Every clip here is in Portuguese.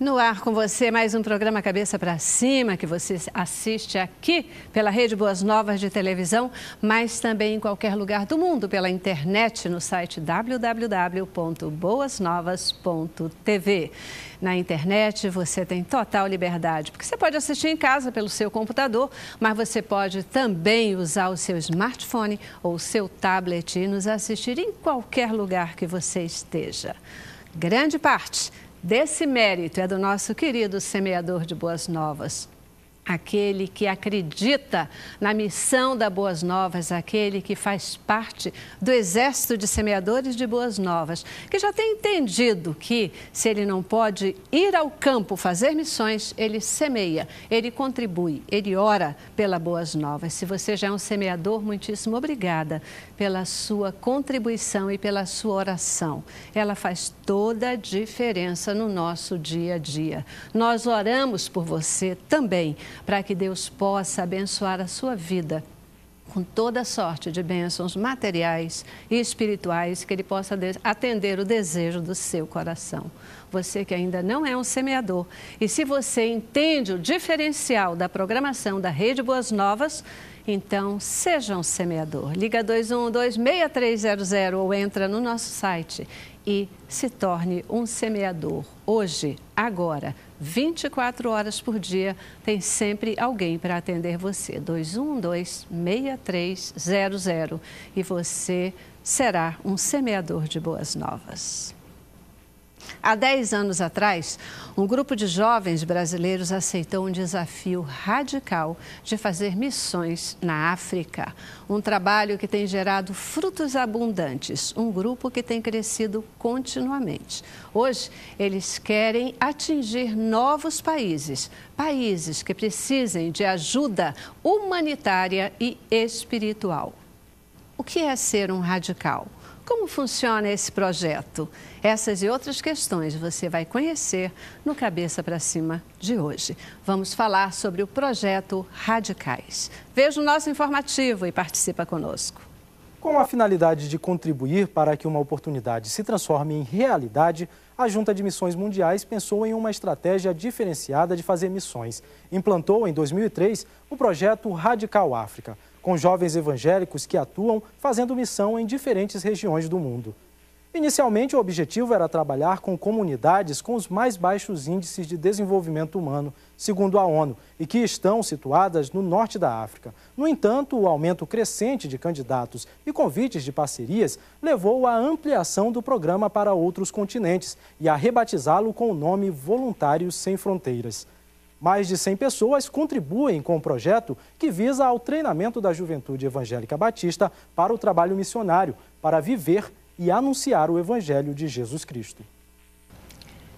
No ar com você, mais um programa Cabeça para Cima, que você assiste aqui pela Rede Boas Novas de televisão, mas também em qualquer lugar do mundo, pela internet, no site www.boasnovas.tv. Na internet você tem total liberdade, porque você pode assistir em casa pelo seu computador, mas você pode também usar o seu smartphone ou o seu tablet e nos assistir em qualquer lugar que você esteja. Grande parte desse mérito é do nosso querido semeador de Boas Novas, aquele que acredita na missão da Boas Novas, aquele que faz parte do exército de semeadores de Boas Novas, que já tem entendido que se ele não pode ir ao campo fazer missões, ele semeia, ele contribui, ele ora pela Boas Novas. Se você já é um semeador, muitíssimo obrigada pela sua contribuição e pela sua oração. Ela faz toda a diferença no nosso dia a dia. Nós oramos por você também, para que Deus possa abençoar a sua vida com toda sorte de bênçãos materiais e espirituais, que Ele possa atender o desejo do seu coração. Você que ainda não é um semeador, e se você entende o diferencial da programação da Rede Boas Novas, então seja um semeador. Liga 212-6300 ou entra no nosso site e se torne um semeador. Hoje, agora, 24 horas por dia, tem sempre alguém para atender você. 212-6300 e você será um semeador de Boas Novas. Há 10 anos atrás, um grupo de jovens brasileiros aceitou um desafio radical de fazer missões na África. Um trabalho que tem gerado frutos abundantes, um grupo que tem crescido continuamente. Hoje, eles querem atingir novos países, países que precisem de ajuda humanitária e espiritual. O que é ser um radical? Como funciona esse projeto? Essas e outras questões você vai conhecer no Cabeça para Cima de hoje. Vamos falar sobre o projeto Radicais. Veja o nosso informativo e participa conosco. Com a finalidade de contribuir para que uma oportunidade se transforme em realidade, a Junta de Missões Mundiais pensou em uma estratégia diferenciada de fazer missões. Implantou, em 2003, o projeto Radical África, com jovens evangélicos que atuam fazendo missão em diferentes regiões do mundo. Inicialmente, o objetivo era trabalhar com comunidades com os mais baixos índices de desenvolvimento humano, segundo a ONU, e que estão situadas no norte da África. No entanto, o aumento crescente de candidatos e convites de parcerias levou à ampliação do programa para outros continentes e a rebatizá-lo com o nome Voluntários Sem Fronteiras. Mais de 100 pessoas contribuem com o projeto que visa ao treinamento da juventude evangélica batista para o trabalho missionário, para viver e anunciar o Evangelho de Jesus Cristo.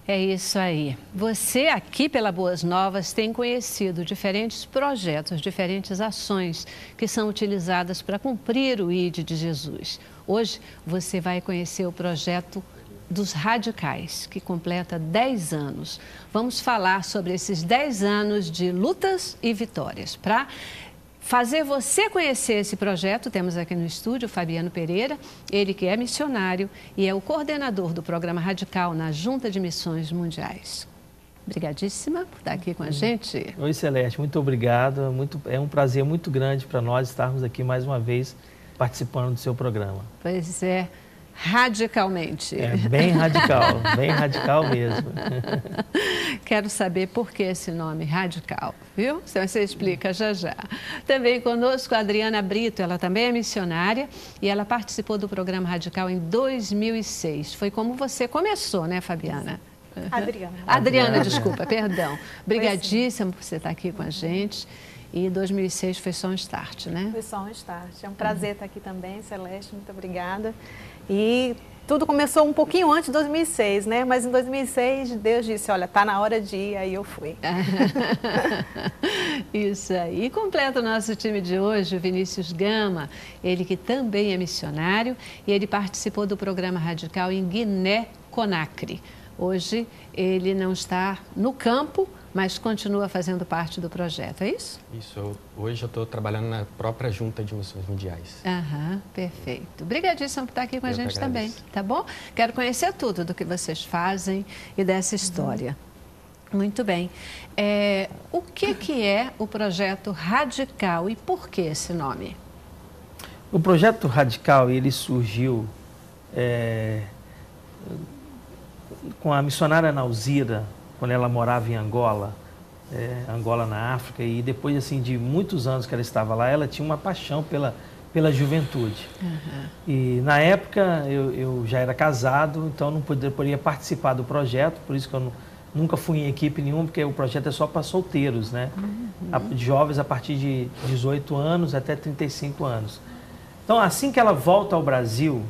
É isso aí. Você aqui pela Boas Novas tem conhecido diferentes projetos, diferentes ações que são utilizadas para cumprir o ID de Jesus. Hoje você vai conhecer o projeto dos Radicais, que completa 10 anos. Vamos falar sobre esses 10 anos de lutas e vitórias. Para fazer você conhecer esse projeto, temos aqui no estúdio o Fabiano Pereira, ele que é missionário e é o coordenador do programa Radical na Junta de Missões Mundiais. Obrigadíssima por estar aqui com a gente. Oi, Celeste, muito obrigado. É um prazer muito grande para nós estarmos aqui mais uma vez participando do seu programa. Pois é. Radicalmente. É bem radical mesmo. Quero saber por que esse nome, Radical, viu? Você explica já já. Também conosco a Adriana Brito, ela também é missionária e ela participou do programa Radical em 2006. Foi como você começou, né, Fabiana? Adriana, desculpa, perdão. Obrigadíssima por você estar aqui com a gente. E 2006 foi só um start, né? Foi só um start. É um prazer estar aqui também, Celeste, muito obrigada. E tudo começou um pouquinho antes de 2006, né? Mas em 2006, Deus disse, olha, tá na hora de ir, aí eu fui. Isso aí. E completa o nosso time de hoje, o Vinícius Gama, ele que também é missionário e ele participou do programa Radical em Guiné-Conakry. Hoje ele não está no campo, mas continua fazendo parte do projeto, é isso? Isso. Hoje eu estou trabalhando na própria Junta de Missões Mundiais. Perfeito. Obrigadíssimo por estar aqui com a gente também, tá bom? Quero conhecer tudo do que vocês fazem e dessa história. Muito bem. O que é o projeto Radical e por que esse nome? O projeto Radical, ele surgiu com a missionária Nauzira, quando ela morava em Angola, Angola na África, e depois assim, de muitos anos que ela estava lá, ela tinha uma paixão pela juventude. Uhum. E na época eu já era casado, então não poderia participar do projeto, por isso que eu nunca fui em equipe nenhuma, porque o projeto é só para solteiros, né? Uhum. Jovens a partir de 18 anos até 35 anos. Então, assim que ela volta ao Brasil,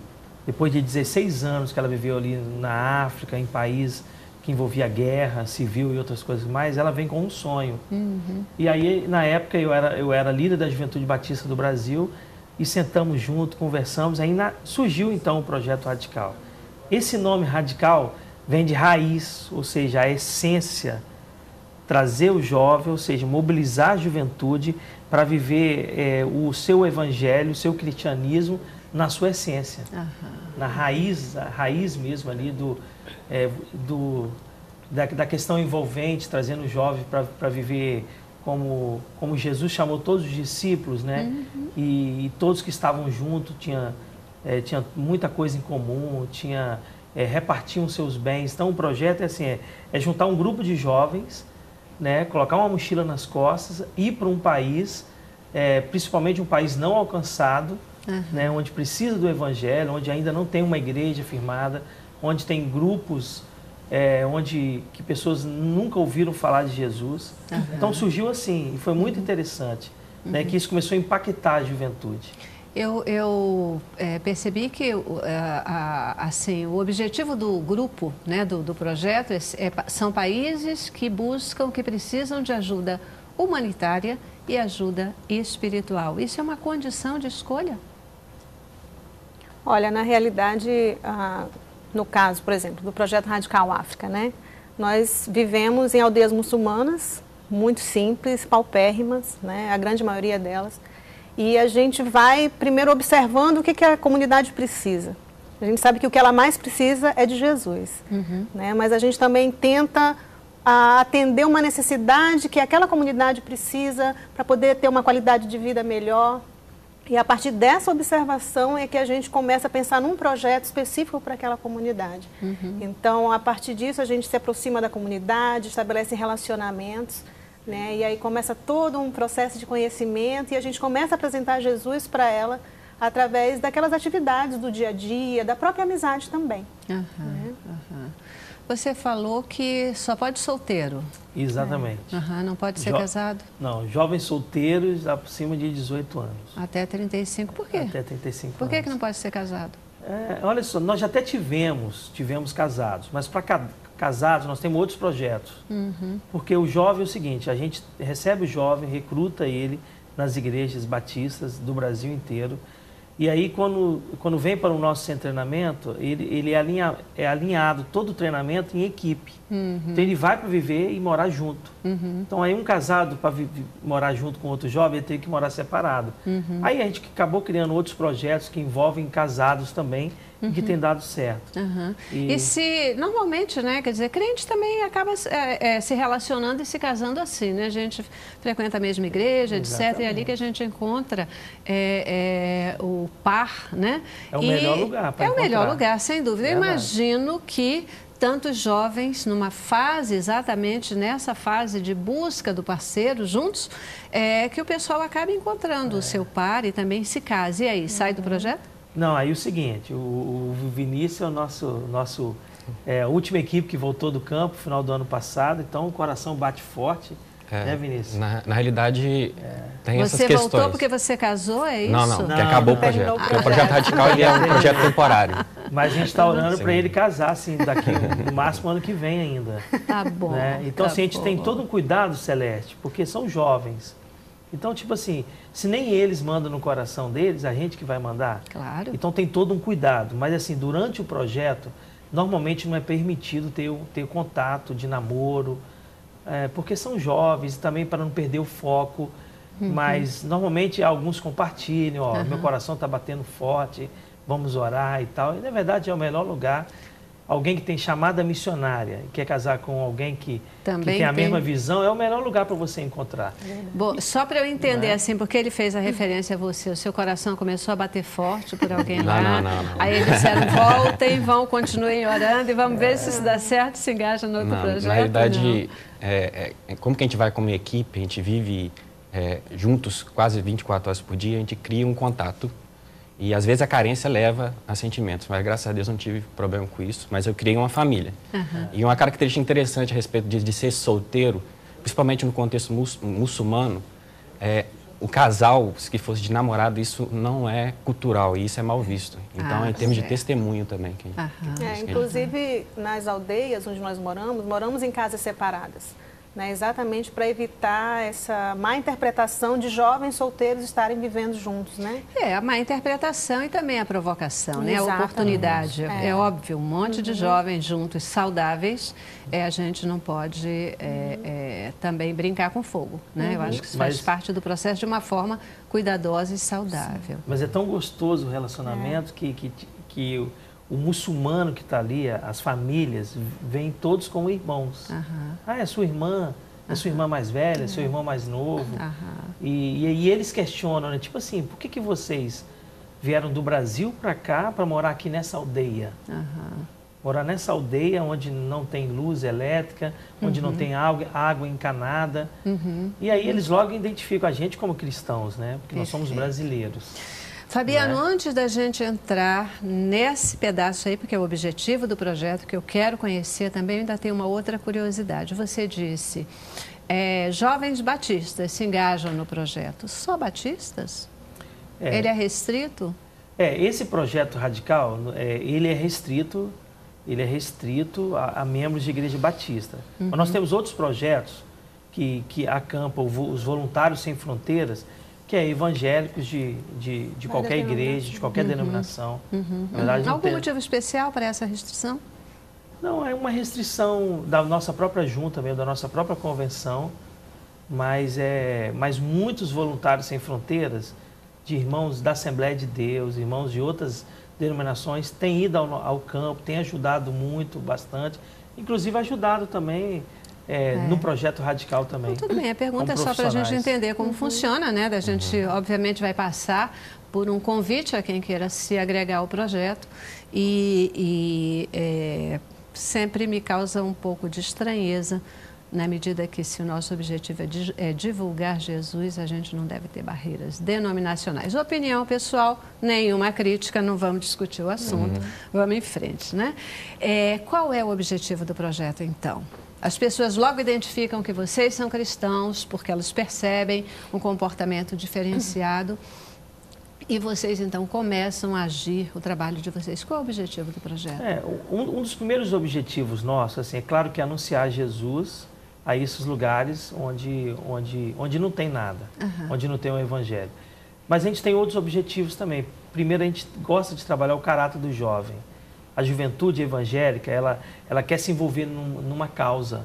depois de 16 anos que ela viveu ali na África, em país que envolvia guerra civil e outras coisas mais, ela vem com um sonho. Uhum. E aí, na época, eu era líder da Juventude Batista do Brasil e sentamos junto, conversamos, aí surgiu então o Projeto Radical. Esse nome Radical vem de raiz, ou seja, a essência, trazer o jovem, ou seja, mobilizar a juventude para viver o seu evangelho, o seu cristianismo na sua essência, na raiz, a raiz mesmo ali da questão envolvente, trazendo o jovem para viver como Jesus chamou todos os discípulos, né? Uhum. E todos que estavam juntos tinha muita coisa em comum, repartiam seus bens. Então o projeto é juntar um grupo de jovens, né? Colocar uma mochila nas costas, ir para um país, principalmente um país não alcançado, né? Onde precisa do evangelho, onde ainda não tem uma igreja firmada, onde tem grupos que pessoas nunca ouviram falar de Jesus. Então surgiu assim, e foi muito interessante, né? Que isso começou a impactar a juventude. Eu percebi que assim, o objetivo do grupo, né, do projeto são países que precisam de ajuda humanitária e ajuda espiritual. Isso é uma condição de escolha? Olha, na realidade, no caso, por exemplo, do Projeto Radical África, né, nós vivemos em aldeias muçulmanas, muito simples, paupérrimas, né, a grande maioria delas. E a gente vai primeiro observando o que a comunidade precisa. A gente sabe que o que ela mais precisa é de Jesus, né? Mas a gente também tenta atender uma necessidade que aquela comunidade precisa para poder ter uma qualidade de vida melhor. E a partir dessa observação é que a gente começa a pensar num projeto específico para aquela comunidade. Então, a partir disso, a gente se aproxima da comunidade, estabelece relacionamentos, né? E aí começa todo um processo de conhecimento e a gente começa a apresentar Jesus para ela através daquelas atividades do dia a dia, da própria amizade também. Você falou que só pode solteiro. Exatamente. Não pode ser casado? Não, jovens solteiros acima de 18 anos. Até 35, por quê? Até 35 anos. Por que não pode ser casado? Olha só, nós já até tivemos casados, mas para casados nós temos outros projetos. Porque o jovem é o seguinte, a gente recebe o jovem, recruta ele nas igrejas batistas do Brasil inteiro. E aí, quando vem para o nosso centro de treinamento, ele é alinhado todo o treinamento em equipe. Então, ele vai para viver e morar junto. Então, aí um casado, para morar junto com outro jovem, ele tem que morar separado. Aí, a gente acabou criando outros projetos que envolvem casados também, que tem dado certo. E se, normalmente, né, quer dizer, crente também acaba se relacionando e se casando assim, né? A gente frequenta a mesma igreja, etc. E é ali que a gente encontra o par, né? É o melhor lugar para encontrar. É o melhor lugar, sem dúvida. Eu imagino que tantos jovens, numa fase, exatamente nessa fase de busca do parceiro juntos, que o pessoal acaba encontrando o seu par e também se casa. E aí, sai do projeto? Não, aí o seguinte, o Vinícius é o nosso última equipe que voltou do campo no final do ano passado, então o coração bate forte, né, Vinícius? Na realidade, tem essas questões. Você voltou porque você casou, é isso? Não, porque acabou o projeto. Porque o Projeto Radical ele é um projeto temporário. Mas a gente está orando para ele casar, assim, daqui no máximo ano que vem ainda. Tá bom. Né? Então, assim, a gente tem todo um cuidado, Celeste, porque são jovens. Então, tipo assim, se nem eles mandam no coração deles, a gente que vai mandar. Claro. Então tem todo um cuidado. Mas assim, durante o projeto, normalmente não é permitido ter contato de namoro, porque são jovens e também para não perder o foco. Mas normalmente alguns compartilham, meu coração está batendo forte, vamos orar e tal. E na verdade é o melhor lugar. alguém que tem chamada missionária, quer casar com alguém que Também tem a mesma visão, é o melhor lugar para você encontrar. Bom, só para eu entender, assim, porque ele fez a referência a você, o seu coração começou a bater forte por alguém lá. Não. Aí eles disseram, voltem, continuem orando e vamos ver se isso dá certo, se engaja no outro projeto. Na realidade, como que a gente vai como equipe, a gente vive juntos quase 24 horas por dia, a gente cria um contato. E às vezes a carência leva a sentimentos, mas graças a Deus não tive problema com isso. Mas eu criei uma família. E uma característica interessante a respeito de ser solteiro, principalmente no contexto muçulmano, o casal, se fosse de namorado, isso não é cultural e isso é mal visto. Então, em termos de testemunho também. Inclusive, nas aldeias onde nós moramos em casas separadas. Né, exatamente para evitar essa má interpretação de jovens solteiros estarem vivendo juntos, né? A má interpretação e também a provocação, né? A Exatamente. oportunidade. É óbvio, um monte de jovens juntos, saudáveis, a gente não pode também brincar com fogo, né? Eu acho que isso faz parte do processo de uma forma cuidadosa e saudável. Mas é tão gostoso o relacionamento que o muçulmano que está ali, as famílias, vêm todos como irmãos. É sua irmã, é sua irmã mais velha, é seu irmão mais novo. E eles questionam, né? Tipo assim, por que vocês vieram do Brasil para cá para morar aqui nessa aldeia? Morar nessa aldeia onde não tem luz elétrica, onde não tem água encanada. E aí eles logo identificam a gente como cristãos, né? Porque nós somos brasileiros. Fabiano, antes da gente entrar nesse pedaço aí, porque é o objetivo do projeto que eu quero conhecer também, eu ainda tenho uma outra curiosidade. Você disse, jovens batistas se engajam no projeto. Só batistas? Ele é restrito? Esse projeto radical, ele é restrito a membros de igreja batista. Mas nós temos outros projetos que acampam os Voluntários Sem Fronteiras, que é evangélicos de qualquer igreja, de qualquer denominação. Na verdade, algum motivo especial para essa restrição? Não, é uma restrição da nossa própria junta mesmo, da nossa própria convenção, mas muitos Voluntários Sem Fronteiras, de irmãos da Assembleia de Deus, irmãos de outras denominações, têm ido ao campo, têm ajudado muito, bastante, inclusive ajudado também no projeto radical também. Então, tudo bem, a pergunta é só para a gente entender como funciona, né? A gente, obviamente, vai passar por um convite a quem queira se agregar ao projeto e sempre me causa um pouco de estranheza, na medida que, se o nosso objetivo é divulgar Jesus, a gente não deve ter barreiras denominacionais. Opinião pessoal, nenhuma crítica, não vamos discutir o assunto, vamos em frente, né? Qual é o objetivo do projeto, então? As pessoas logo identificam que vocês são cristãos, porque elas percebem um comportamento diferenciado e vocês, então, começam a agir o trabalho de vocês. Qual é o objetivo do projeto? Um dos primeiros objetivos nossos, assim, é claro que anunciar Jesus a esses lugares onde não tem nada, onde não tem o evangelho. Mas a gente tem outros objetivos também. Primeiro, a gente gosta de trabalhar o caráter do jovem. A juventude evangélica, ela quer se envolver numa causa.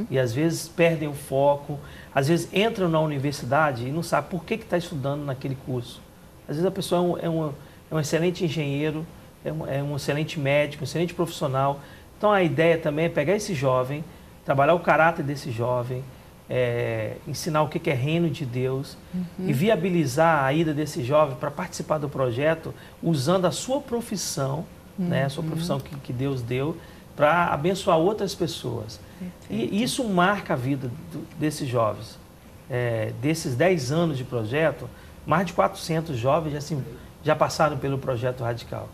E às vezes perdem o foco, às vezes entram na universidade e não sabem por que está estudando naquele curso. Às vezes a pessoa é um excelente engenheiro, é um excelente médico, um excelente profissional. Então a ideia também é pegar esse jovem, trabalhar o caráter desse jovem, ensinar o que é reino de Deus e viabilizar a ida desse jovem para participar do projeto usando a sua profissão, né, a sua profissão que Deus deu, para abençoar outras pessoas. E isso marca a vida desses jovens. Desses 10 anos de projeto, mais de 400 jovens já passaram pelo projeto radical.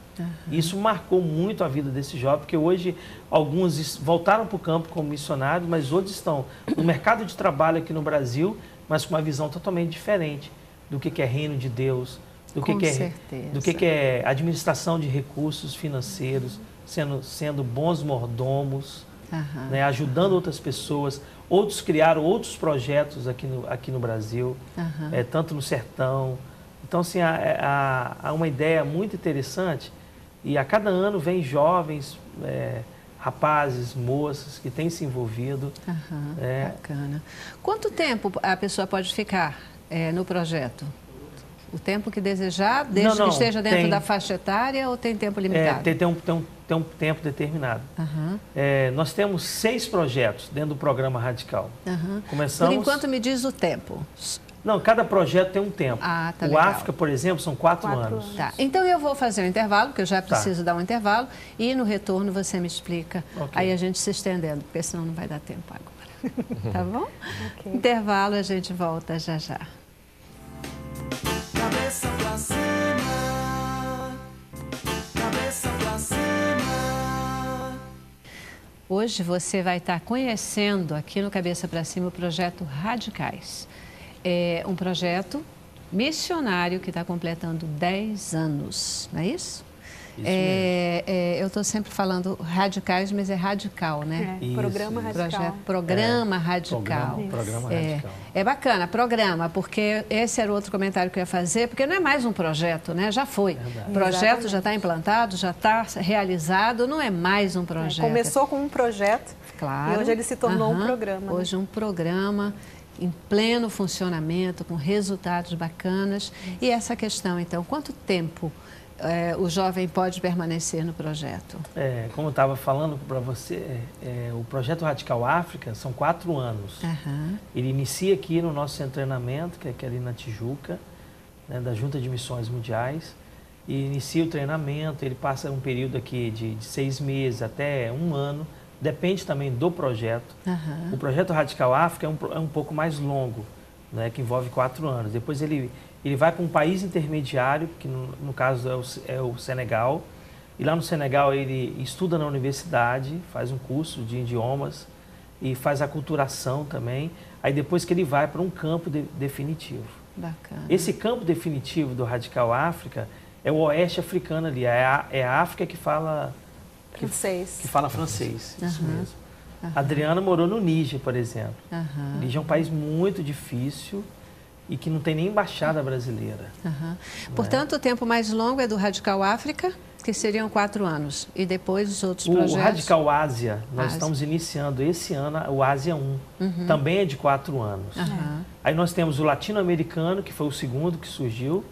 Isso marcou muito a vida desses jovens, porque hoje alguns voltaram para o campo como missionários, mas outros estão no mercado de trabalho aqui no Brasil, mas com uma visão totalmente diferente do que é reino de Deus, do que é administração de recursos financeiros, sendo bons mordomos, né, ajudando outras pessoas. Outros criaram outros projetos aqui no Brasil, tanto no sertão. Então, assim, há uma ideia muito interessante e a cada ano vem jovens, rapazes, moças que têm se envolvido. Bacana. Quanto tempo a pessoa pode ficar no projeto? O tempo que desejar, desde que esteja dentro da faixa etária, ou tem tempo limitado? Tem um tempo determinado. Nós temos 6 projetos dentro do programa Radical. Começamos... Por enquanto, me diz o tempo. Não, cada projeto tem um tempo. Tá o legal. África, por exemplo, são 4 anos. Tá. Então eu vou fazer um intervalo, porque eu já preciso dar um intervalo, e no retorno você me explica. Aí a gente se estendendo, porque senão não vai dar tempo agora. Tá bom? Intervalo, a gente volta já já. Cabeça pra cima, cabeça pra cima. Hoje você vai estar conhecendo aqui no Cabeça pra Cima o projeto Radicais. É um projeto missionário que está completando 10 anos, não é isso? Eu estou sempre falando radicais, mas é radical, né? Programa Radical. Programa Radical. Programa Radical. É bacana, programa, porque esse era o outro comentário que eu ia fazer, porque não é mais um projeto, né? Já foi. O projeto já está implantado, já está realizado, não é mais um projeto. Começou com um projeto, claro. E hoje ele se tornou um programa. Hoje um programa em pleno funcionamento, com resultados bacanas. E essa questão, então, quanto tempo o jovem pode permanecer no projeto? Como eu estava falando para você, o projeto Radical África são 4 anos. Ele inicia aqui no nosso centro de treinamento, que é ali na Tijuca, né, da Junta de Missões Mundiais. E inicia o treinamento, ele passa um período aqui de 6 meses até 1 ano. Depende também do projeto. O projeto Radical África é um pouco mais longo, né, que envolve 4 anos. Depois ele vai para um país intermediário, que no caso é o Senegal. E lá no Senegal ele estuda na universidade, faz um curso de idiomas e faz aculturação também. Aí depois que ele vai para um campo definitivo. Bacana. Esse campo definitivo do Radical África é o oeste africano ali, é a África que fala... Francês. Que fala francês, isso mesmo. A Adriana morou no Níger, por exemplo. O Níger é um país muito difícil e que não tem nem embaixada brasileira. Portanto, o tempo mais longo é do Radical África, que seriam 4 anos. E depois os outros projetos? O Radical Ásia, nós estamos iniciando esse ano o Ásia 1. Também é de 4 anos. Aí nós temos o latino-americano, que foi o segundo que surgiu,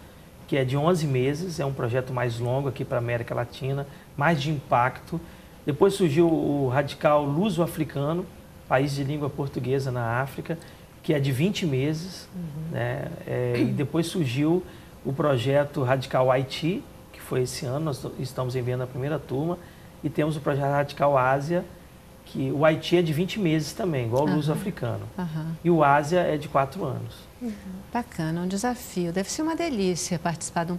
que é de 11 meses, é um projeto mais longo aqui para a América Latina, mais de impacto. Depois surgiu o Radical Luso-Africano, país de língua portuguesa na África, que é de 20 meses. Né? E depois surgiu o projeto Radical Haiti, que foi esse ano, nós estamos enviando a primeira turma. E temos o projeto Radical Ásia, que o Haiti é de 20 meses também, igual o Luso-Africano. E o Ásia é de 4 anos. Bacana, um desafio. Deve ser uma delícia participar de um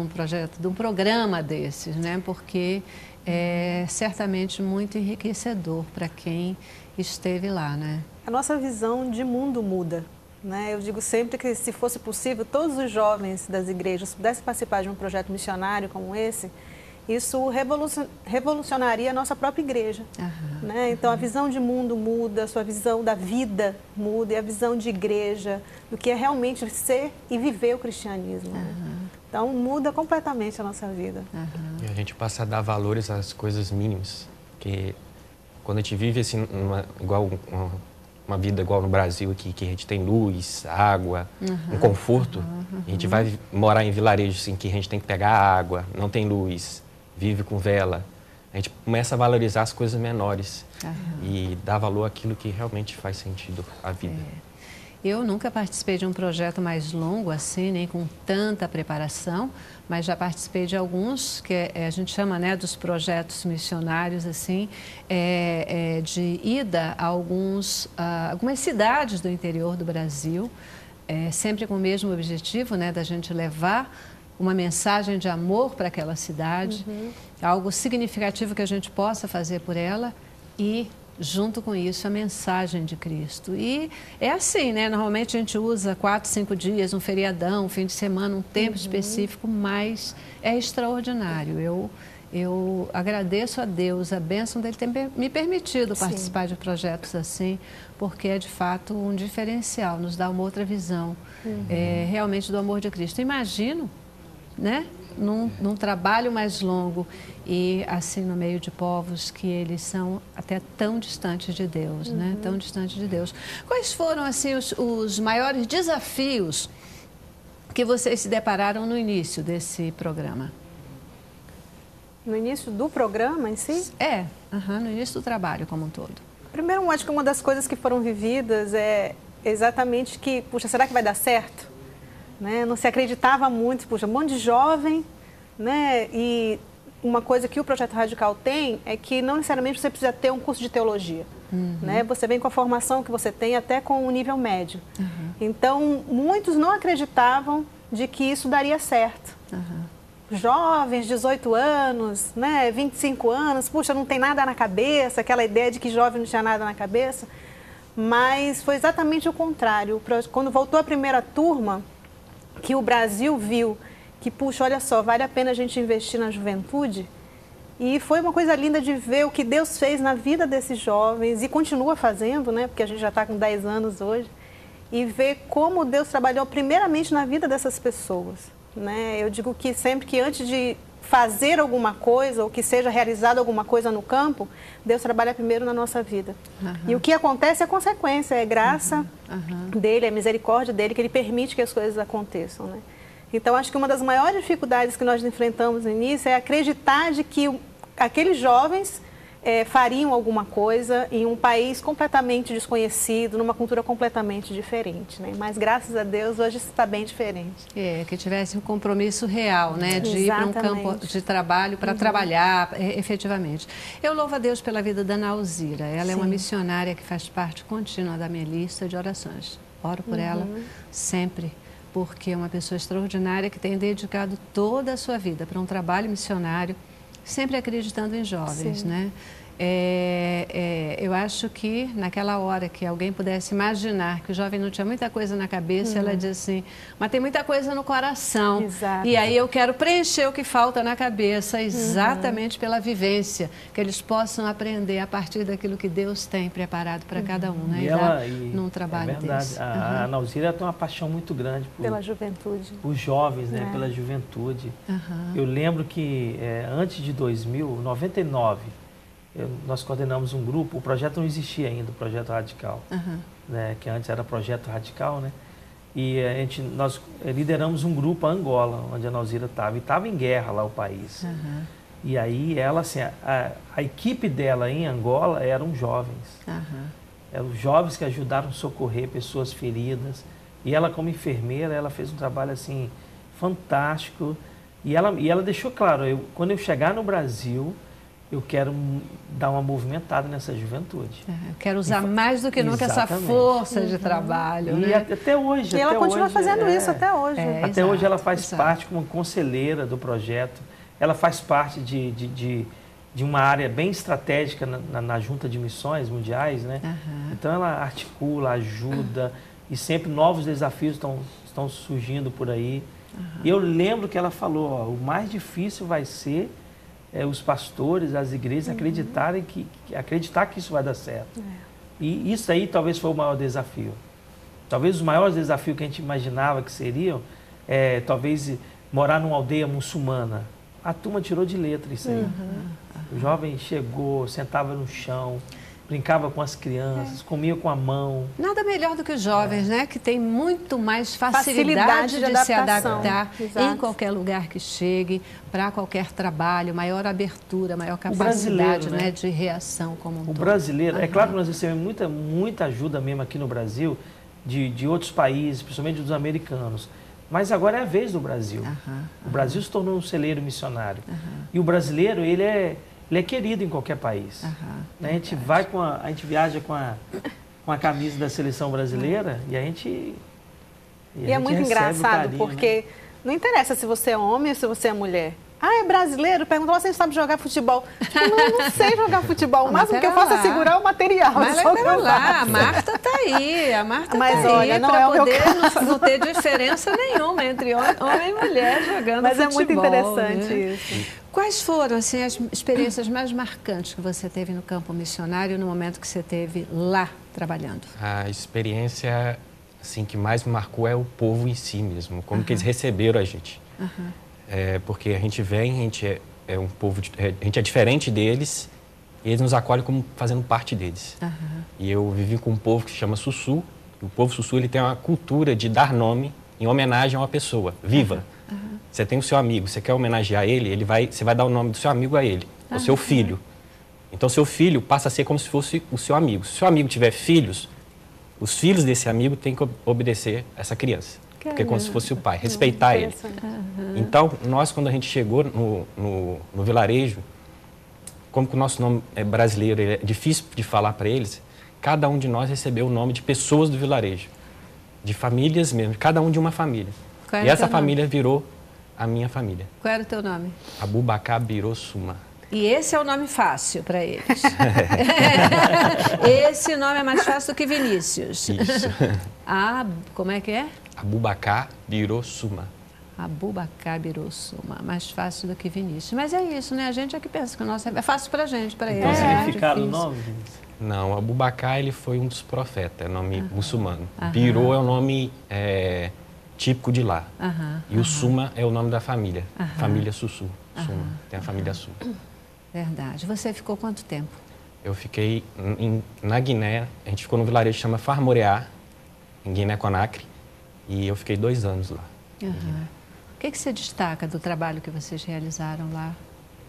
projeto, de um programa desses, né? Porque é certamente muito enriquecedor para quem esteve lá, né? A nossa visão de mundo muda, né? Eu digo sempre que, se fosse possível, todos os jovens das igrejas pudessem participar de um projeto missionário como esse, isso revolucionaria a nossa própria igreja. Né? Então, a visão de mundo muda, a sua visão da vida muda, e a visão de igreja, do que é realmente ser e viver o cristianismo. Né? Então, muda completamente a nossa vida. E a gente passa a dar valores às coisas mínimas, que quando a gente vive assim, uma vida igual no Brasil, aqui, que a gente tem luz, água, um conforto, a gente vai morar em vilarejos assim, que a gente tem que pegar água, não tem luz, vive com vela. A gente começa a valorizar as coisas menores e dar valor àquilo que realmente faz sentido à vida. Eu nunca participei de um projeto mais longo assim, nem com tanta preparação, mas já participei de alguns, que a gente chama, né, dos projetos missionários, assim, de ida a algumas cidades do interior do Brasil, sempre com o mesmo objetivo, né, da gente levar uma mensagem de amor para aquela cidade, algo significativo que a gente possa fazer por ela e, junto com isso, a mensagem de Cristo. E é assim, né? Normalmente a gente usa 4, 5 dias, um feriadão, um fim de semana, um tempo específico, mas é extraordinário. Eu agradeço a Deus a bênção dele ter me permitido participar de projetos assim, porque é de fato um diferencial, nos dá uma outra visão realmente do amor de Cristo. Imagino, né? Num trabalho mais longo e assim no meio de povos que eles são até tão distantes de Deus, né? Tão distantes de Deus. Quais foram assim os maiores desafios que vocês se depararam no início desse programa? No início do programa em si? No início do trabalho como um todo. Primeiro, eu acho que uma das coisas que foram vividas é exatamente que, puxa, será que vai dar certo? Né? Não se acreditava muito, puxa, um monte de jovem, né? E uma coisa que o Projeto Radical tem é que não necessariamente você precisa ter um curso de teologia. Né? Você vem com a formação que você tem até com o nível médio. Então, muitos não acreditavam de que isso daria certo. Jovens, 18 anos, né? 25 anos, puxa, não tem nada na cabeça, aquela ideia de que jovem não tinha nada na cabeça. Mas foi exatamente o contrário. Quando voltou a primeira turma, que o Brasil viu que, puxa, olha só, vale a pena a gente investir na juventude. E foi uma coisa linda de ver o que Deus fez na vida desses jovens e continua fazendo, né? Porque a gente já está com 10 anos hoje. E ver como Deus trabalhou primeiramente na vida dessas pessoas, né? Eu digo que sempre que antes de fazer alguma coisa ou que seja realizada alguma coisa no campo, Deus trabalha primeiro na nossa vida. E o que acontece é consequência, é graça dele, é misericórdia dele que ele permite que as coisas aconteçam, né? Então, acho que uma das maiores dificuldades que nós enfrentamos no início é acreditar de que aqueles jovens fariam alguma coisa em um país completamente desconhecido, numa cultura completamente diferente, né? Mas, graças a Deus, hoje está bem diferente. Que tivesse um compromisso real, né? De ir para um campo de trabalho, para trabalhar efetivamente. Eu louvo a Deus pela vida da Ana Alzira. Ela é uma missionária que faz parte contínua da minha lista de orações. Oro por ela sempre, porque é uma pessoa extraordinária que tem dedicado toda a sua vida para um trabalho missionário, sempre acreditando em jovens, né? Eu acho que naquela hora que alguém pudesse imaginar que o jovem não tinha muita coisa na cabeça, ela diz assim, mas tem muita coisa no coração. Exato. E aí eu quero preencher o que falta na cabeça, exatamente pela vivência, que eles possam aprender a partir daquilo que Deus tem preparado para cada um, né? Num trabalho desse. A Ana Alzira tem uma paixão muito grande pela juventude. Os jovens, né? Pela juventude. Eu lembro que antes de 99, nós coordenamos um grupo, o projeto não existia ainda, o Projeto Radical, né, que antes era Projeto Radical, né? E nós lideramos um grupo a Angola, onde a Ana Alzira estava, e estava em guerra lá o país. E aí ela, assim, a equipe dela em Angola eram jovens. Eram jovens que ajudaram a socorrer pessoas feridas. E ela, como enfermeira, ela fez um trabalho assim fantástico. E ela deixou claro, quando eu chegar no Brasil, eu quero dar uma movimentada nessa juventude. Eu quero usar mais do que nunca essa força de trabalho. E até hoje. E ela continua fazendo isso até hoje. Até hoje ela faz parte como conselheira do projeto. Ela faz parte de uma área bem estratégica na Junta de Missões Mundiais, né? Então ela articula, ajuda e sempre novos desafios estão surgindo por aí. E eu lembro que ela falou, o mais difícil vai ser os pastores, as igrejas acreditar que isso vai dar certo. E isso aí talvez foi o maior desafio. Talvez os maiores desafios que a gente imaginava que seriam, talvez morar numa aldeia muçulmana. A turma tirou de letra isso aí. O jovem chegou, sentava no chão, brincava com as crianças, comia com a mão. Nada melhor do que os jovens, né? Que tem muito mais facilidade de se adaptar em qualquer lugar que chegue, para qualquer trabalho, maior abertura, maior capacidade, né, de reação como um todo. O brasileiro, é claro que nós recebemos muita ajuda mesmo aqui no Brasil, de outros países, principalmente dos americanos. Mas agora é a vez do Brasil. O Brasil se tornou um celeiro missionário. E o brasileiro, ele é querido em qualquer país. A gente viaja com a camisa da seleção brasileira e a gente é muito engraçado, porque não interessa se você é homem ou se você é mulher. É brasileiro? Pergunta lá se você sabe jogar futebol. Tipo, não sei jogar futebol. O máximo que eu faço é seguar o material. Mas pera lá, a Marta está aí. A Marta mas tá olha, aí para poder não ter diferença nenhuma entre homem e mulher jogando mas futebol. Mas é muito interessante isso. Quais foram assim, as experiências mais marcantes que você teve no campo missionário no momento que você esteve lá trabalhando? A experiência assim, que mais me marcou é o povo em si mesmo, como que eles receberam a gente. Porque a gente vem, a gente é um povo, a gente é diferente deles e eles nos acolhem como fazendo parte deles. E eu vivi com um povo que se chama Sussu. O povo Sussu ele tem uma cultura de dar nome em homenagem a uma pessoa viva. Você tem o seu amigo, você quer homenagear ele, você vai dar o nome do seu amigo a ele, o seu filho. Então, seu filho passa a ser como se fosse o seu amigo. Se o seu amigo tiver filhos, os filhos desse amigo têm que obedecer essa criança. Porque é como se fosse o pai, respeitar ele. Então, nós, quando a gente chegou no vilarejo, como que o nosso nome é brasileiro, é difícil de falar para eles, cada um de nós recebeu o nome de pessoas do vilarejo, de famílias mesmo, cada um de uma família. E essa família virou a minha família. Qual era o teu nome? Abubakar Birosuma. E esse é o nome fácil para eles. Esse nome é mais fácil do que Vinícius. Isso. Como é que é? Abubakar Birosuma. Abubakar Birosuma. Mais fácil do que Vinícius. Mas é isso, né? A gente é que pensa que o nosso é fácil para a gente, para Então, eles. significado do nome, Vinícius? Não, Abubakar ele foi um dos profetas, é nome muçulmano. Biro é o nome típico de lá. E o Suma é o nome da família. Família Sussu. Suma. Tem a família Suma. Verdade. Você ficou quanto tempo? Eu fiquei na Guiné, a gente ficou num vilarejo que chama Farmoreá, em Guiné-Conakry, e eu fiquei 2 anos lá. O que você destaca do trabalho que vocês realizaram lá?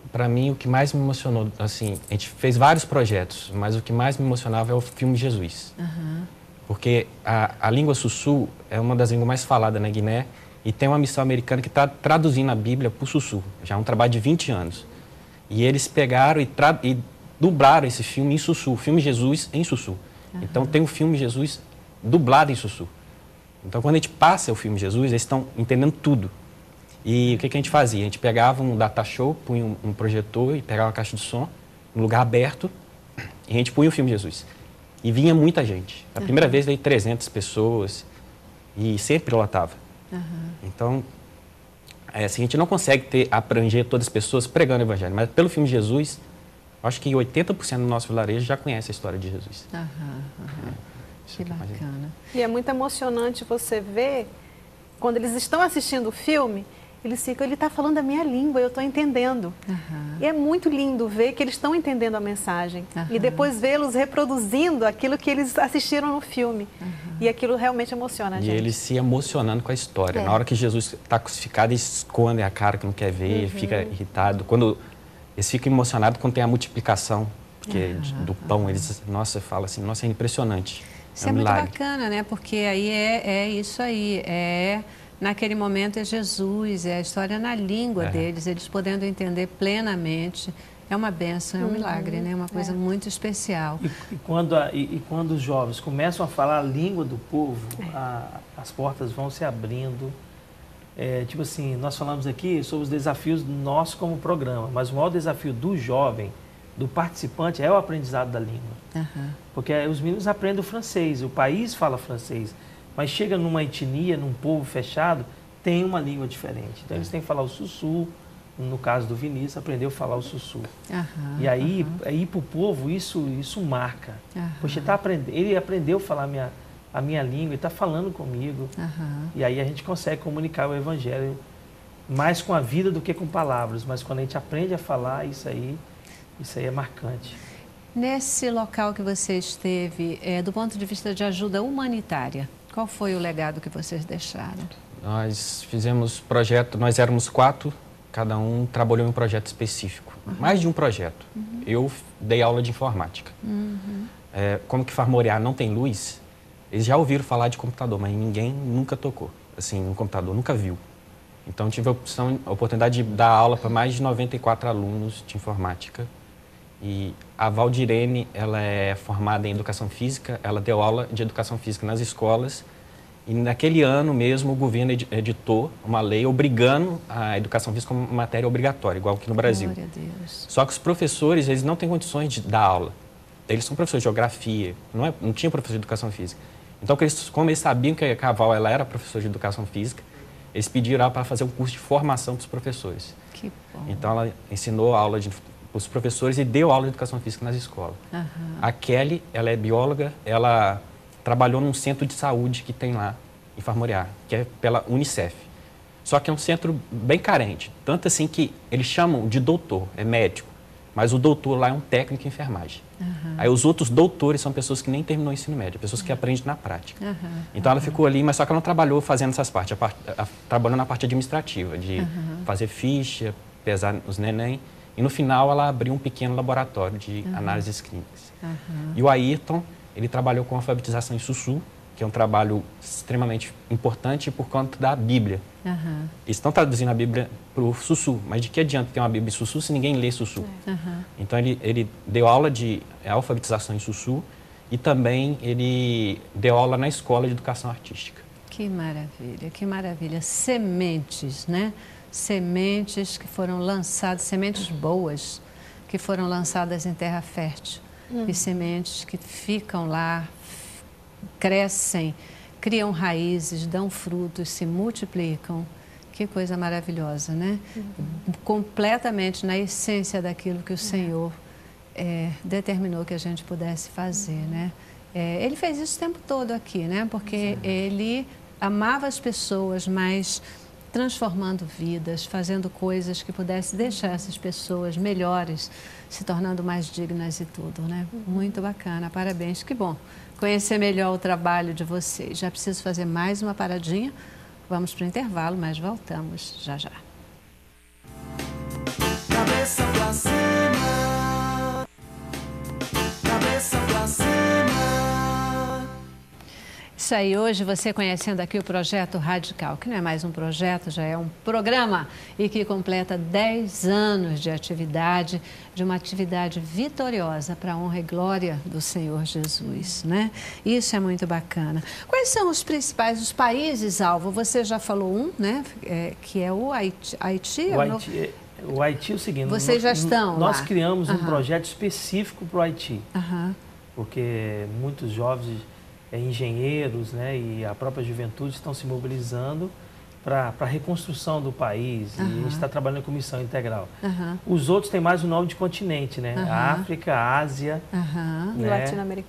Para mim, o que mais me emocionou, assim, a gente fez vários projetos, mas o que mais me emocionava é o filme Jesus. Porque a língua Sussu é uma das línguas mais faladas na Guiné e tem uma missão americana que está traduzindo a Bíblia para o Sussu. Já é um trabalho de 20 anos. E eles pegaram e dublaram esse filme em Sussu, o filme Jesus em Sussu. Então, tem o filme Jesus dublado em Sussu. Então, quando a gente passa o filme Jesus, eles estão entendendo tudo. E o que a gente fazia? A gente pegava um data show, punha um projetor e pegava uma caixa de som, um lugar aberto, e a gente punha o filme Jesus. E vinha muita gente. A primeira vez veio 300 pessoas e sempre lotava. Então, assim, a gente não consegue abranger todas as pessoas pregando o evangelho, mas pelo filme Jesus, acho que 80% do nosso vilarejo já conhece a história de Jesus. Que bacana. E é muito emocionante você ver, quando eles estão assistindo o filme, eles ficam, ele está falando a minha língua, eu estou entendendo. E é muito lindo ver que eles estão entendendo a mensagem. E depois vê-los reproduzindo aquilo que eles assistiram no filme. E aquilo realmente emociona a gente. E eles se emocionando com a história. Na hora que Jesus está crucificado, eles escondem a cara que não quer ver, fica irritado. Eles ficam emocionados quando tem a multiplicação do pão. Eles, nossa, fala assim, nossa, é impressionante. Isso é muito bacana, né? Porque aí é isso aí, naquele momento é Jesus, é a história na língua deles, eles podendo entender plenamente. É uma bênção, é um milagre, né? Uma coisa muito especial. E quando os jovens começam a falar a língua do povo, as portas vão se abrindo. Tipo assim, nós falamos aqui sobre os desafios nossos como programa, mas o maior desafio do jovem, do participante, é o aprendizado da língua. Porque os meninos aprendem o francês, o país fala francês, mas chega numa etnia, num povo fechado, tem uma língua diferente. Então eles têm que falar o Sussu, no caso do Vinícius, aprendeu a falar o Sussu. E aí para o povo, isso marca. Poxa, ele aprendeu a falar a minha língua, ele está falando comigo. E aí a gente consegue comunicar o Evangelho mais com a vida do que com palavras. Mas quando a gente aprende a falar, isso aí é marcante. Nesse local que você esteve, do ponto de vista de ajuda humanitária, qual foi o legado que vocês deixaram? Nós fizemos projeto, nós éramos 4, cada um trabalhou em um projeto específico. Mais de um projeto. Eu dei aula de informática. Como que Farmoreá não tem luz, eles já ouviram falar de computador, mas ninguém nunca tocou, assim, no computador, nunca viu. Então tive a oportunidade de dar aula para mais de 94 alunos de informática. E a Valdirene, ela é formada em Educação Física, ela deu aula de Educação Física nas escolas e naquele ano mesmo o governo editou uma lei obrigando a Educação Física como matéria obrigatória, igual aqui no Brasil. Glória a Deus. Só que os professores, eles não têm condições de dar aula. Eles são professores de Geografia, não tinha professor de Educação Física. Então, como eles sabiam que a Val ela era professora de Educação Física, eles pediram ela para fazer um curso de formação para os professores. Que bom. Então, ela ensinou aula para os professores e deu aula de Educação Física nas escolas. A Kelly, ela é bióloga, ela trabalhou num centro de saúde que tem lá em Farmoreá, que é pela Unicef. Só que é um centro bem carente, tanto assim que eles chamam de doutor, é médico, mas o doutor lá é um técnico em enfermagem. Aí os outros doutores são pessoas que nem terminou o ensino médio, pessoas que aprendem na prática. Então ela ficou ali, mas só que ela não trabalhou fazendo essas partes, trabalhou na parte administrativa, de fazer ficha, pesar os neném. E no final ela abriu um pequeno laboratório de análises clínicas. E o Ayrton, ele trabalhou com alfabetização em sussu, que é um trabalho extremamente importante por conta da Bíblia. Eles estão traduzindo a Bíblia para o sussu, mas de que adianta ter uma Bíblia em sussu se ninguém lê sussu? Então ele deu aula de alfabetização em sussu e também ele deu aula na escola de educação artística. Que maravilha, que maravilha. Sementes, né? Sementes que foram lançadas, sementes boas que foram lançadas em terra fértil. E sementes que ficam lá, crescem, criam raízes, dão frutos, se multiplicam. Que coisa maravilhosa, né? Completamente na essência daquilo que o Senhor determinou que a gente pudesse fazer, né? Ele fez isso o tempo todo aqui, né? Porque ele amava as pessoas, mas transformando vidas, fazendo coisas que pudessem deixar essas pessoas melhores, se tornando mais dignas e tudo, né? Muito bacana, parabéns, que bom conhecer melhor o trabalho de vocês. Já preciso fazer mais uma paradinha, vamos para o intervalo, mas voltamos já já. Cabeça pra cima, cabeça pra cima. Isso aí, hoje você conhecendo aqui o Projeto Radical, que não é mais um projeto, já é um programa e que completa 10 anos de atividade, de uma atividade vitoriosa para a honra e glória do Senhor Jesus, né? Isso é muito bacana. Quais são os principais, os países alvo? Você já falou um, né? Que é o Haiti. O Haiti é o seguinte, vocês já estão nós lá. criamos um projeto específico para o Haiti, porque muitos jovens engenheiros, né, e a própria juventude estão se mobilizando para a reconstrução do país e a gente está trabalhando com missão integral. Os outros têm mais o nome de continente, né? A África, a Ásia, né?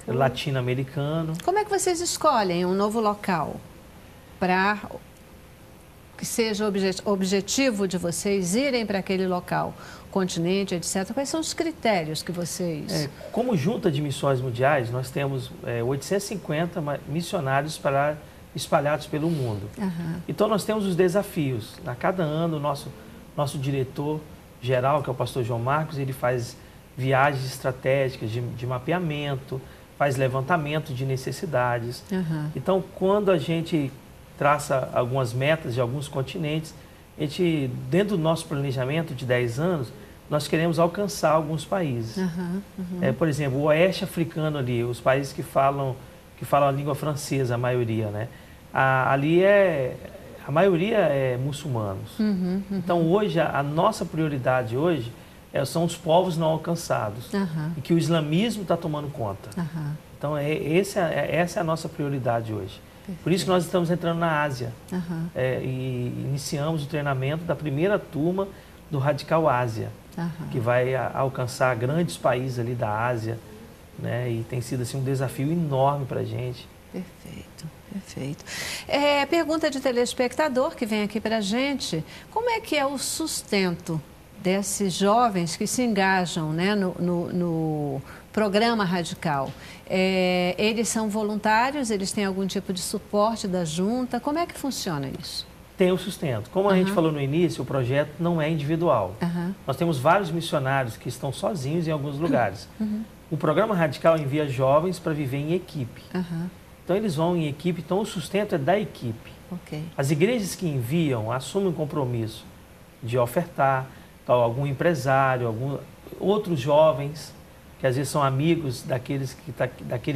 Latino-americano. Como é que vocês escolhem um novo local para que seja objetivo de vocês irem para aquele local? Continente, etc. Quais são os critérios que vocês... Como junta de missões mundiais, nós temos 850 missionários espalhados pelo mundo. Então, nós temos os desafios. A cada ano, o nosso diretor-geral, que é o pastor João Marcos, ele faz viagens estratégicas de mapeamento, faz levantamento de necessidades. Então, quando a gente traça algumas metas de alguns continentes, a gente, dentro do nosso planejamento de 10 anos, nós queremos alcançar alguns países. Por exemplo, o oeste africano ali, os países que falam a língua francesa, a maioria, né? Ali a maioria é muçulmanos. Então, hoje, a nossa prioridade hoje são os povos não alcançados, e que o islamismo está tomando conta. Então, essa é a nossa prioridade hoje. Por isso que nós estamos entrando na Ásia e iniciamos o treinamento da primeira turma do Radical Ásia, que vai alcançar grandes países ali da Ásia, né? E tem sido assim, um desafio enorme para a gente. Perfeito, perfeito. Pergunta de telespectador que vem aqui para a gente, como é que é o sustento desses jovens que se engajam, né, no programa Radical? Eles são voluntários, eles têm algum tipo de suporte da junta? Como é que funciona isso? Tem o sustento. Como a gente falou no início, o projeto não é individual. Nós temos vários missionários que estão sozinhos em alguns lugares. O programa Radical envia jovens para viver em equipe. Então eles vão em equipe, então o sustento é da equipe. As igrejas que enviam assumem um compromisso de ofertar, algum empresário, outros jovens, que às vezes são amigos daquele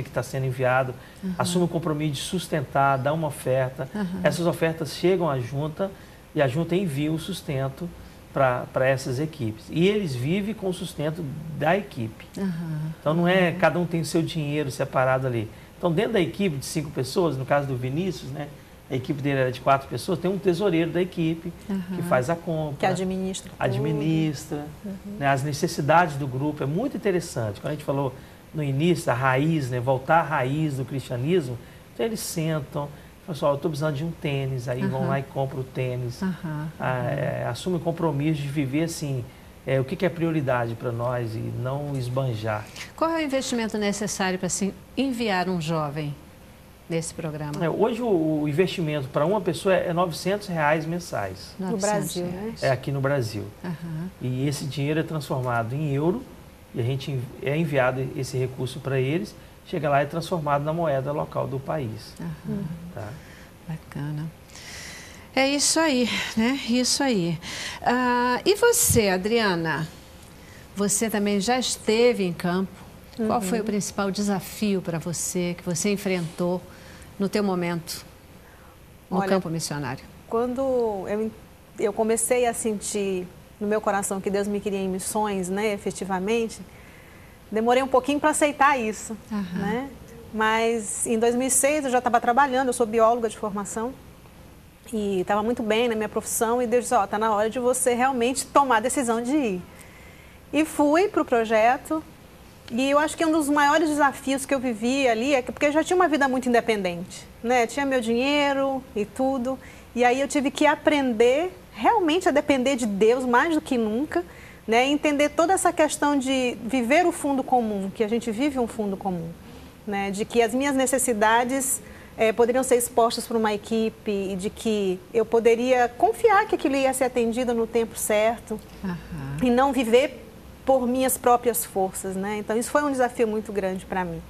que está sendo enviado, assumem o compromisso de sustentar, dar uma oferta. Essas ofertas chegam à junta e a junta envia o sustento para essas equipes. E eles vivem com o sustento da equipe. Então não é cada um tem o seu dinheiro separado ali. Então dentro da equipe de 5 pessoas, no caso do Vinícius, né, a equipe dele era de 4 pessoas, tem um tesoureiro da equipe que faz a compra. Que administra. Né, as necessidades do grupo. É muito interessante. Quando a gente falou no início, a raiz, né, voltar à raiz do cristianismo, então eles sentam, pessoal, eu estou precisando de um tênis, aí vão lá e compram o tênis. Assumem o compromisso de viver assim, o que é prioridade para nós e não esbanjar. Qual é o investimento necessário para assim, enviar um jovem nesse programa? Hoje o investimento para uma pessoa é R$900 mensais. No Brasil, né? É aqui no Brasil. Aham. E esse dinheiro é transformado em euro e a gente é enviado esse recurso para eles, chega lá e é transformado na moeda local do país. Aham. Tá? Bacana. É isso aí, né? Isso aí. E você, Adriana? Você também já esteve em campo. Qual foi o principal desafio para você, que você enfrentou no teu momento no campo missionário? Quando eu comecei a sentir no meu coração que Deus me queria em missões, né, efetivamente, demorei um pouquinho para aceitar isso, né? Mas em 2006 eu já estava trabalhando, eu sou bióloga de formação e estava muito bem na minha profissão e Deus disse, está na hora de você realmente tomar a decisão de ir. E fui para o projeto e eu acho que um dos maiores desafios que eu vivi ali é porque eu já tinha uma vida muito independente, né? Tinha meu dinheiro e tudo e aí eu tive que aprender realmente a depender de Deus mais do que nunca, né? Entender toda essa questão de viver o fundo comum, que a gente vive um fundo comum, né? De que as minhas necessidades poderiam ser expostas por uma equipe e de que eu poderia confiar que aquilo ia ser atendido no tempo certo e não viver por minhas próprias forças, né? Então isso foi um desafio muito grande para mim,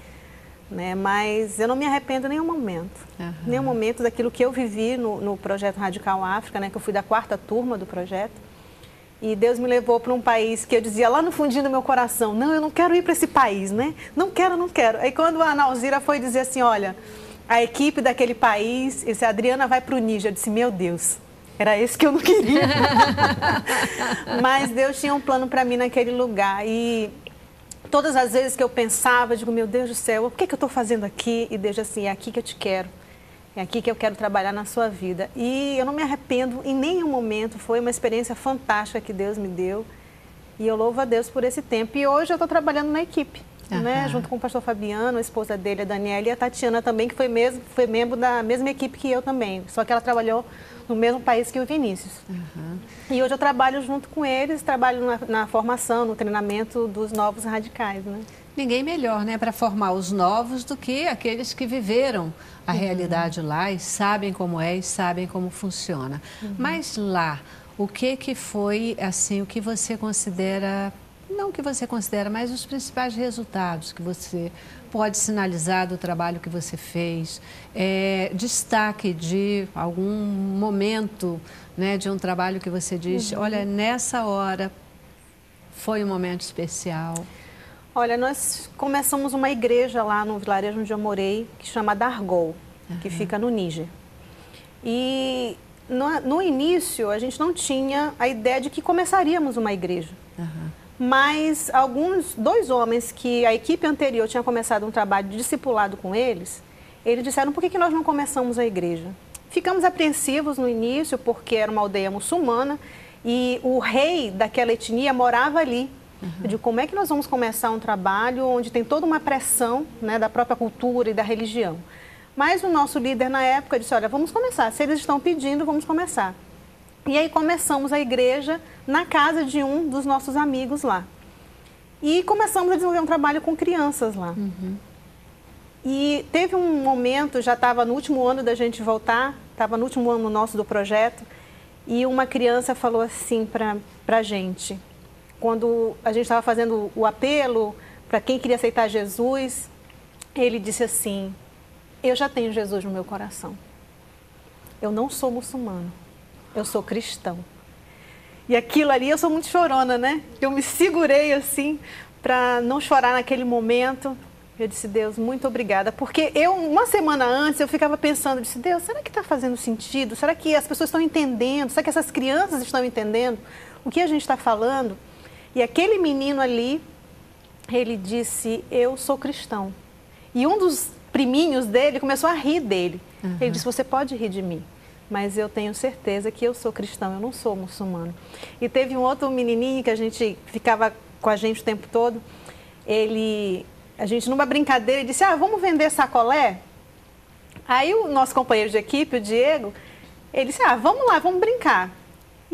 né? Mas eu não me arrependo em nenhum momento, nenhum momento daquilo que eu vivi no projeto Radical África, né? Que eu fui da 4ª turma do projeto. E Deus me levou para um país que eu dizia lá no fundinho do meu coração, não, eu não quero ir para esse país, né? Não quero, não quero. Aí quando a Nauzira foi dizer assim, olha, a equipe daquele país, a Adriana vai para o Níger, eu disse, meu Deus, era esse que eu não queria. Mas Deus tinha um plano para mim naquele lugar. E todas as vezes que eu pensava, eu digo, meu Deus do céu, o que eu estou fazendo aqui? E Deus assim, é aqui que eu te quero. É aqui que eu quero trabalhar na sua vida. E eu não me arrependo em nenhum momento. Foi uma experiência fantástica que Deus me deu. E eu louvo a Deus por esse tempo. E hoje eu estou trabalhando na equipe, né? Junto com o pastor Fabiano, a esposa dele, a Daniela, e a Tatiana também, que foi membro da mesma equipe que eu também. Só que ela trabalhou no mesmo país que o Vinícius. E hoje eu trabalho junto com eles, trabalho na formação, no treinamento dos novos radicais, né? Ninguém melhor, né, para formar os novos do que aqueles que viveram a realidade lá e sabem como é e sabem como funciona. Mas lá, o que foi, assim, o que você considera, não o que você considera, mas os principais resultados que você pode sinalizar do trabalho que você fez, destaque de algum momento, né, de um trabalho que você diz, olha, nessa hora foi um momento especial. Olha, nós começamos uma igreja lá no vilarejo onde eu morei, que chama Dargol, que fica no Níger. E no início a gente não tinha a ideia de que começaríamos uma igreja. Mas dois homens que a equipe anterior tinha começado um trabalho de discipulado com eles disseram, por que nós não começamos a igreja? Ficamos apreensivos no início, porque era uma aldeia muçulmana e o rei daquela etnia morava ali. Eu digo, como é que nós vamos começar um trabalho onde tem toda uma pressão, né, da própria cultura e da religião? Mas o nosso líder na época disse, olha, vamos começar. Se eles estão pedindo, vamos começar. E aí começamos a igreja na casa de um dos nossos amigos lá. E começamos a desenvolver um trabalho com crianças lá. E teve um momento, já estava no último ano da gente voltar, estava no último ano nosso do projeto, e uma criança falou assim para a gente, quando a gente estava fazendo o apelo para quem queria aceitar Jesus, ele disse assim, eu já tenho Jesus no meu coração. Eu não sou muçulmano, eu sou cristão. E aquilo ali, eu sou muito chorona, né? Eu me segurei assim, para não chorar naquele momento. Eu disse, Deus, muito obrigada. Porque uma semana antes, eu ficava pensando, eu disse, Deus, será que está fazendo sentido? Será que as pessoas estão entendendo? Será que essas crianças estão entendendo o que a gente está falando? E aquele menino ali, ele disse, eu sou cristão. E um dos priminhos dele começou a rir dele. Ele disse, você pode rir de mim, mas eu tenho certeza que eu sou cristão, eu não sou muçulmano. E teve um outro menininho que a gente ficava com a gente o tempo todo. A gente, numa brincadeira, ele disse, vamos vender sacolé? Aí o nosso companheiro de equipe, o Diego, ele disse, vamos lá, vamos brincar.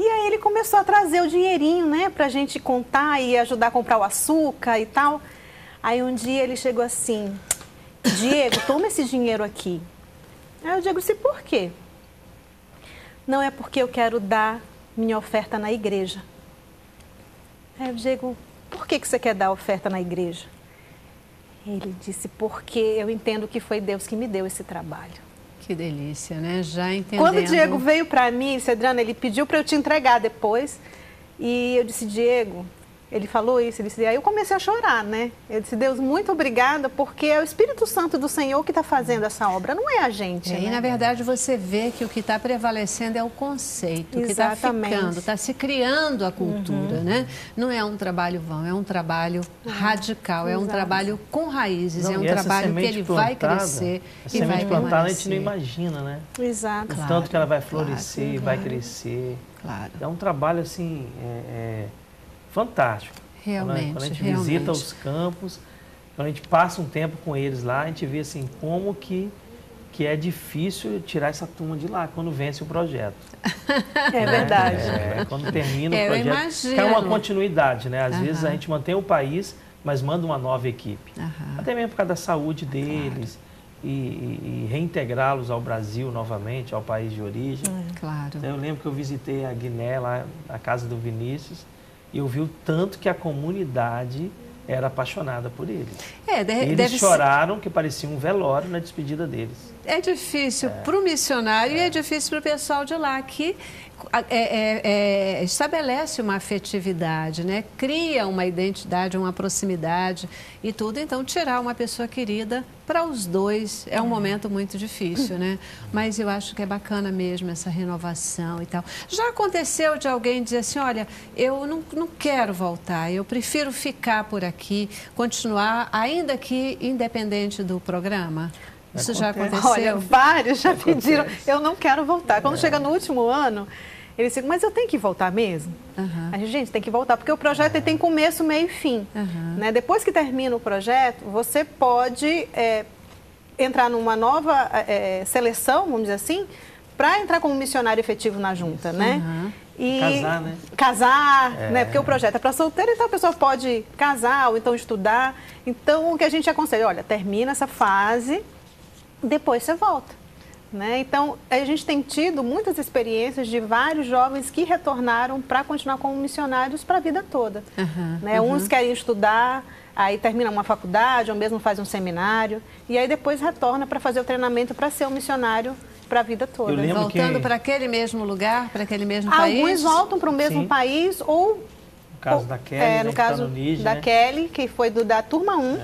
E aí ele começou a trazer o dinheirinho, né, pra gente contar e ajudar a comprar o açúcar e tal. Aí um dia ele chegou assim, Diego, toma esse dinheiro aqui. Aí o Diego disse, por quê? Não, é porque eu quero dar minha oferta na igreja. Aí o Diego, por que você quer dar a oferta na igreja? Ele disse, porque eu entendo que foi Deus que me deu esse trabalho. Que delícia, né? Já entendendo. Quando o Diego veio para mim, disse, Adriana, ele pediu para eu te entregar depois. E eu disse, Diego, ele falou isso, ele disse, aí eu comecei a chorar, né? Eu disse, Deus, muito obrigada, porque é o Espírito Santo do Senhor que está fazendo essa obra, não é a gente. E né? na verdade você vê que o que está prevalecendo é o conceito, o que está ficando, está se criando a cultura, né? Não é um trabalho vão, é um trabalho radical, é um trabalho com raízes, Não, é um trabalho que ele vai crescer e vai plantada a gente não imagina, né? Exato. O tanto que ela vai florescer, vai crescer. Claro. É um trabalho assim fantástico. Realmente, quando a gente visita os campos, quando a gente passa um tempo com eles lá, a gente vê assim como que é difícil tirar essa turma de lá quando vence o projeto. É verdade. Quando termina o projeto, eu imagino. é uma continuidade, né? Às vezes a gente mantém o país, mas manda uma nova equipe. Até mesmo por causa da saúde deles e reintegrá-los ao Brasil novamente, ao país de origem. Claro. Então, eu lembro que eu visitei a Guiné, lá na casa do Vinícius, e eu vi o tanto que a comunidade era apaixonada por eles. Eles choraram, que parecia um velório na despedida deles. É difícil para o missionário e é difícil para o pessoal de lá, que estabelece uma afetividade, né? Cria uma identidade, uma proximidade e tudo. Então, tirar uma pessoa querida para os dois é um momento muito difícil, né? Mas eu acho que é bacana mesmo essa renovação e tal. Já aconteceu de alguém dizer assim, olha, eu não quero voltar, eu prefiro ficar por aqui, continuar, ainda que independente do programa? Isso já aconteceu? Olha, vários já pediram, eu não quero voltar. Quando chega no último ano, eles dizem, mas eu tenho que voltar mesmo? A gente tem que voltar, porque o projeto ele tem começo, meio e fim. Né? Depois que termina o projeto, você pode entrar numa nova seleção, vamos dizer assim, para entrar como missionário efetivo na junta, né? E casar, né? Casar, né? Porque o projeto é para solteiro, então a pessoa pode casar ou então estudar. Então, o que a gente aconselha, olha, termina essa fase, depois você volta. Né? Então, a gente tem tido muitas experiências de vários jovens que retornaram para continuar como missionários para a vida toda. Né? Uns querem estudar, aí terminam uma faculdade, ou mesmo fazem um seminário, e aí depois retorna para fazer o treinamento para ser um missionário para a vida toda. Voltando para aquele mesmo lugar, para aquele mesmo país? Alguns voltam para o mesmo país ou... No caso da Kelly, no caso tá no Níger, da né? Kelly, que foi da turma 1,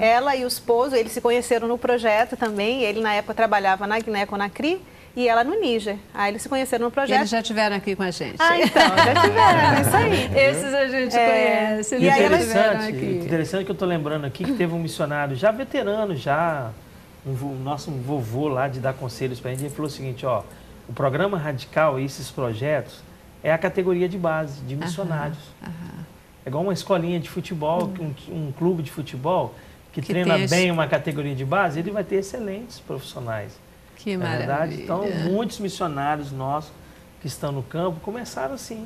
ela e o esposo, eles se conheceram no projeto também, ele na época trabalhava na Guiné-Conakry e ela no Níger. Aí eles se conheceram no projeto. Eles já estiveram aqui com a gente. Então, já tiveram, isso aí. Esses a gente conhece, eles já estiveram aqui. Interessante que eu estou lembrando aqui que teve um missionário já veterano, nosso vovô lá de dar conselhos para a gente, ele falou o seguinte, ó, o programa Radical e esses projetos é a categoria de base, de missionários. É igual uma escolinha de futebol, um clube de futebol que treina bem uma categoria de base, ele vai ter excelentes profissionais. Que maravilha. Então, muitos missionários nossos que estão no campo começaram assim,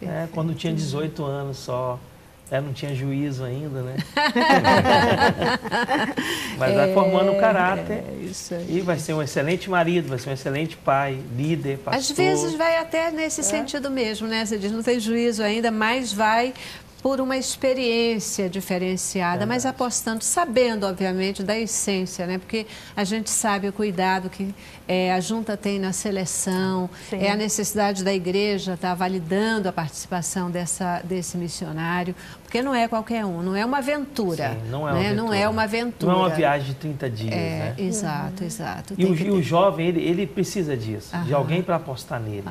né, quando tinha 18 anos só. Não tinha juízo ainda, né? Mas vai formando o caráter e vai ser um excelente marido, vai ser um excelente pai, líder, pastor. Às vezes vai até nesse sentido mesmo, né? Você diz, não tem juízo ainda, mas vai por uma experiência diferenciada, mas apostando, sabendo, obviamente, da essência, né? Porque a gente sabe o cuidado que a junta tem na seleção, a necessidade da igreja estar validando a participação desse missionário, porque não é qualquer um, não é uma aventura. Sim, não é uma aventura. Não é uma viagem de 30 dias, né? Exato, exato. E o jovem, ele precisa disso, de alguém para apostar nele.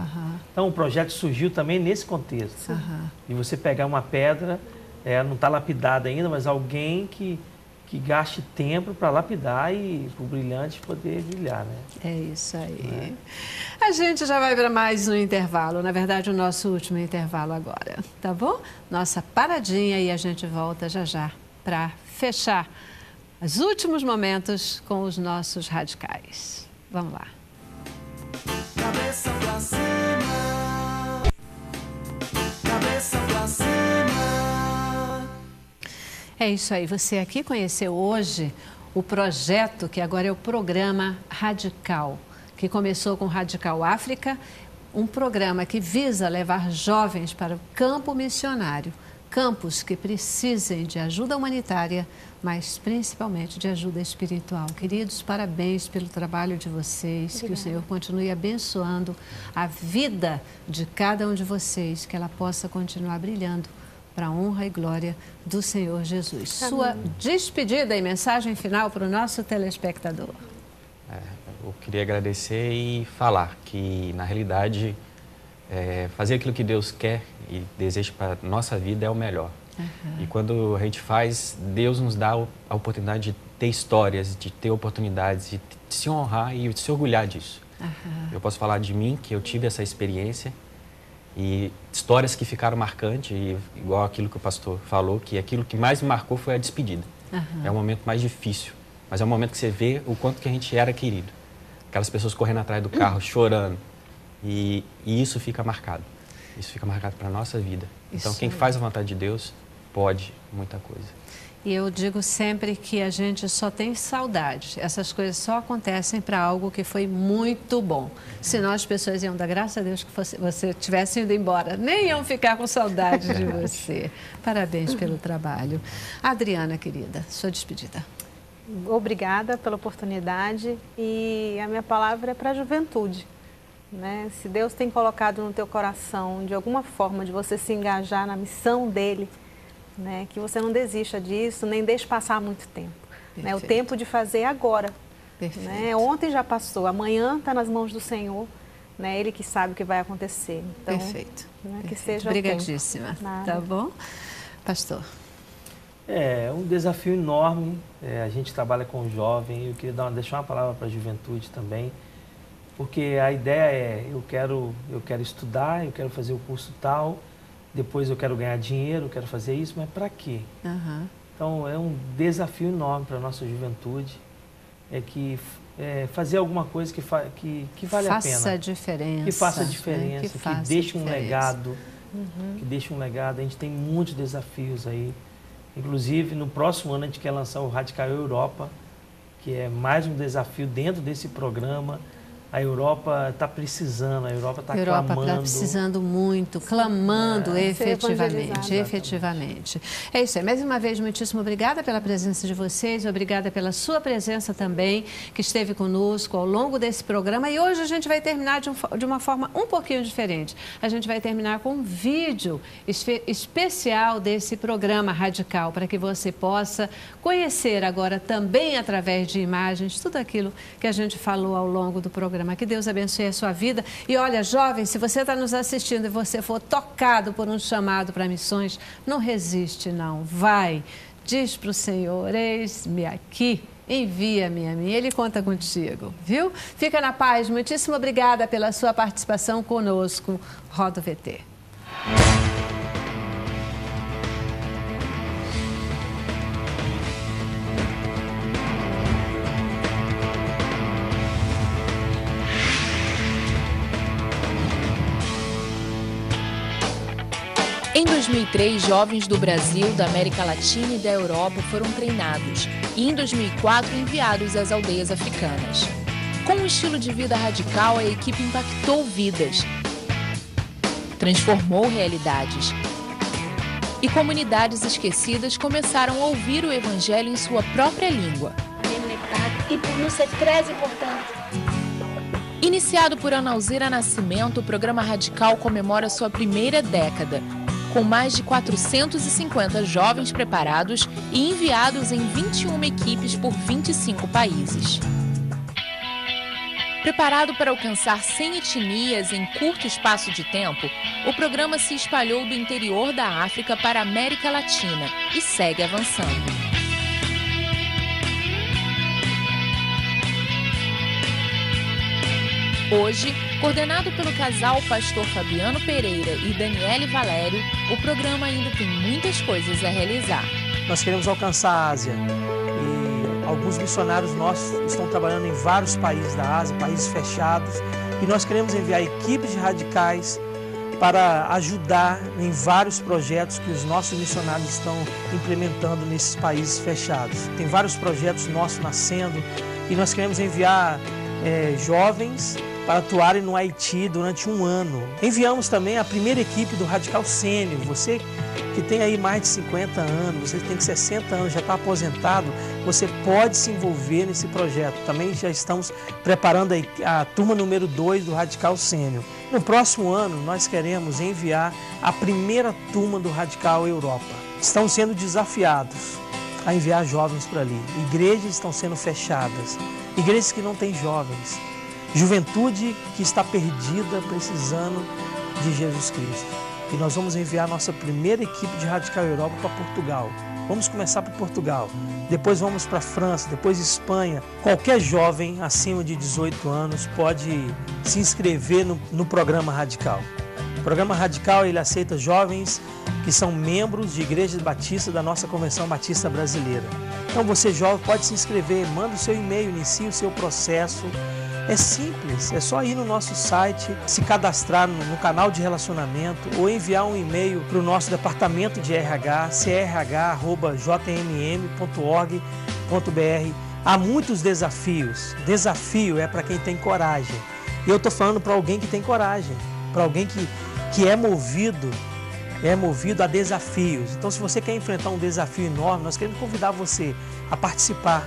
Então, o projeto surgiu também nesse contexto. De você pegar uma pedra, não está lapidada ainda, mas alguém que gaste tempo para lapidar e para o brilhante poder brilhar, né? É isso aí. A gente já vai para mais um intervalo, na verdade o nosso último intervalo agora, tá bom? Nossa paradinha e a gente volta já para fechar os últimos momentos com os nossos radicais. Vamos lá. Cabeça pra cima. É isso aí, você aqui conheceu hoje o projeto que agora é o Programa Radical, que começou com Radical África, um programa que visa levar jovens para o campo missionário, campos que precisem de ajuda humanitária, mas principalmente de ajuda espiritual. Queridos, parabéns pelo trabalho de vocês, que o Senhor continue abençoando a vida de cada um de vocês, que ela possa continuar brilhando para a honra e glória do Senhor Jesus. Amém. Sua despedida e mensagem final para o nosso telespectador. Eu queria agradecer e falar que, na realidade, fazer aquilo que Deus quer e deseja para a nossa vida é o melhor. E quando a gente faz, Deus nos dá a oportunidade de ter histórias, de ter oportunidades, de se honrar e de se orgulhar disso. Eu posso falar de mim, que eu tive essa experiência e histórias que ficaram marcantes, e igual aquilo que o pastor falou, que aquilo que mais me marcou foi a despedida. É o momento mais difícil, mas é o momento que você vê o quanto que a gente era querido. Aquelas pessoas correndo atrás do carro, chorando, e isso fica marcado. Isso fica marcado para a nossa vida. Então, quem faz a vontade de Deus pode muita coisa. E eu digo sempre que a gente só tem saudade. Essas coisas só acontecem para algo que foi muito bom. Senão as pessoas iam dar graças a Deus que você tivesse ido embora. Nem iam ficar com saudade de você. Parabéns pelo trabalho. Adriana, querida, sua despedida. Obrigada pela oportunidade e a minha palavra é para a juventude. Né? Se Deus tem colocado no teu coração, de alguma forma, de você se engajar na missão dEle, né? Que você não desista disso, nem deixe passar muito tempo. Né? O tempo de fazer é agora. Né? Ontem já passou, amanhã está nas mãos do Senhor, né? Ele que sabe o que vai acontecer. Então, Perfeito. Né? Que Perfeito. seja Obrigadíssima. Tá bom? Pastor. É um desafio enorme. A gente trabalha com jovem. Eu queria deixar uma palavra para a juventude também, porque a ideia é, eu quero estudar, eu quero fazer o curso tal, depois eu quero ganhar dinheiro, eu quero fazer isso, mas para quê? Então, é um desafio enorme para a nossa juventude, fazer alguma coisa que vale a pena. Faça a diferença. Que faça a diferença, que deixe um legado. Que deixe um legado. A gente tem muitos desafios aí. Inclusive, no próximo ano a gente quer lançar o Radical Europa, que é mais um desafio dentro desse programa. A Europa está precisando, a Europa está clamando. A Europa está precisando muito, clamando efetivamente. É isso aí. Mais uma vez, muitíssimo obrigada pela presença de vocês, obrigada pela sua presença também, que esteve conosco ao longo desse programa. E hoje a gente vai terminar de uma forma um pouquinho diferente. A gente vai terminar com um vídeo especial desse programa Radical, para que você possa conhecer agora também através de imagens tudo aquilo que a gente falou ao longo do programa. Que Deus abençoe a sua vida. E olha, jovem, se você está nos assistindo e você for tocado por um chamado para missões, não resiste, não. Vai, diz para o Senhor, eis-me aqui, envia-me a mim. Ele conta contigo, viu? Fica na paz. Muitíssimo obrigada pela sua participação conosco. Roda o VT. Em 2003, jovens do Brasil, da América Latina e da Europa foram treinados e, em 2004, enviados às aldeias africanas. Com um estilo de vida radical, a equipe impactou vidas, transformou realidades. E comunidades esquecidas começaram a ouvir o Evangelho em sua própria língua. Iniciado por Ana Alzira Nascimento, o programa Radical comemora sua primeira década, com mais de 450 jovens preparados e enviados em 21 equipes por 25 países. Preparado para alcançar 100 etnias em curto espaço de tempo, o programa se espalhou do interior da África para a América Latina e segue avançando. Hoje, coordenado pelo casal Pastor Fabiano Pereira e Daniele Valério, o programa ainda tem muitas coisas a realizar. Nós queremos alcançar a Ásia e alguns missionários nossos estão trabalhando em vários países da Ásia, países fechados, e nós queremos enviar equipes de radicais para ajudar em vários projetos que os nossos missionários estão implementando nesses países fechados. Tem vários projetos nossos nascendo e nós queremos enviar jovens para atuarem no Haiti durante 1 ano. Enviamos também a primeira equipe do Radical Sênior. Você que tem aí mais de 50 anos, você tem 60 anos, já está aposentado, você pode se envolver nesse projeto. Também já estamos preparando a turma número 2 do Radical Sênior. No próximo ano, nós queremos enviar a primeira turma do Radical Europa. Estão sendo desafiados a enviar jovens para ali. Igrejas estão sendo fechadas, igrejas que não têm jovens. Juventude que está perdida, precisando de Jesus Cristo. E nós vamos enviar a nossa primeira equipe de Radical Europa para Portugal. Vamos começar por Portugal, depois vamos para a França, depois Espanha. Qualquer jovem acima de 18 anos pode se inscrever no programa Radical. O programa Radical ele aceita jovens que são membros de igrejas batistas da nossa Convenção Batista Brasileira. Então você jovem pode se inscrever, manda o seu e-mail, inicie o seu processo. É simples, é só ir no nosso site, se cadastrar no canal de relacionamento ou enviar um e-mail para o nosso departamento de RH, crh@jmm.org.br. Há muitos desafios. Desafio é para quem tem coragem. E eu estou falando para alguém que tem coragem, para alguém que é movido a desafios. Então, se você quer enfrentar um desafio enorme, nós queremos convidar você a participar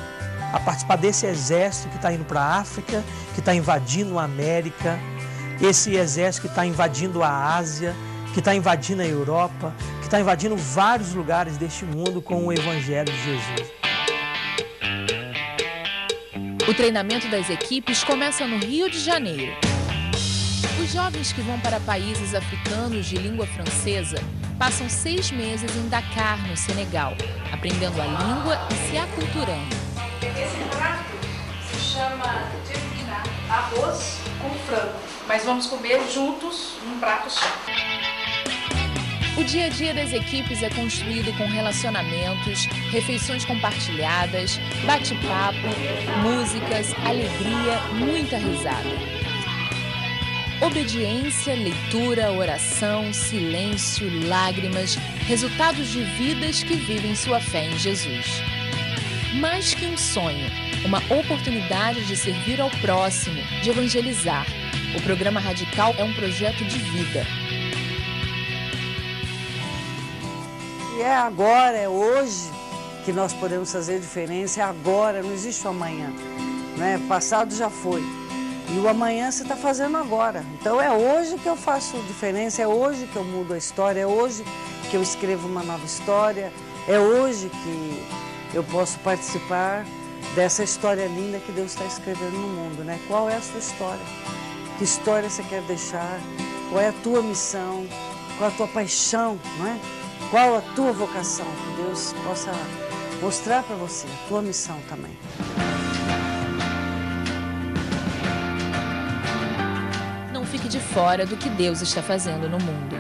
desse exército que está indo para a África, que está invadindo a América, esse exército que está invadindo a Ásia, que está invadindo a Europa, que está invadindo vários lugares deste mundo com o Evangelho de Jesus. O treinamento das equipes começa no Rio de Janeiro. Os jovens que vão para países africanos de língua francesa passam 6 meses em Dakar, no Senegal, aprendendo a língua e se aculturando. Esse prato se chama tefina, arroz com frango, mas vamos comer juntos num prato só. O dia a dia das equipes é construído com relacionamentos, refeições compartilhadas, bate-papo, músicas, alegria, muita risada. Obediência, leitura, oração, silêncio, lágrimas, resultados de vidas que vivem sua fé em Jesus. Mais que um sonho, uma oportunidade de servir ao próximo, de evangelizar. O programa Radical é um projeto de vida. E é agora, é hoje que nós podemos fazer diferença, é agora, não existe o amanhã. Né? Passado já foi. E o amanhã você está fazendo agora. Então é hoje que eu faço diferença, é hoje que eu mudo a história, é hoje que eu escrevo uma nova história, é hoje que eu posso participar dessa história linda que Deus está escrevendo no mundo, né? Qual é a sua história? Que história você quer deixar? Qual é a tua missão? Qual é a tua paixão, não é? Qual a tua vocação? Que Deus possa mostrar para você a tua missão também. Não fique de fora do que Deus está fazendo no mundo.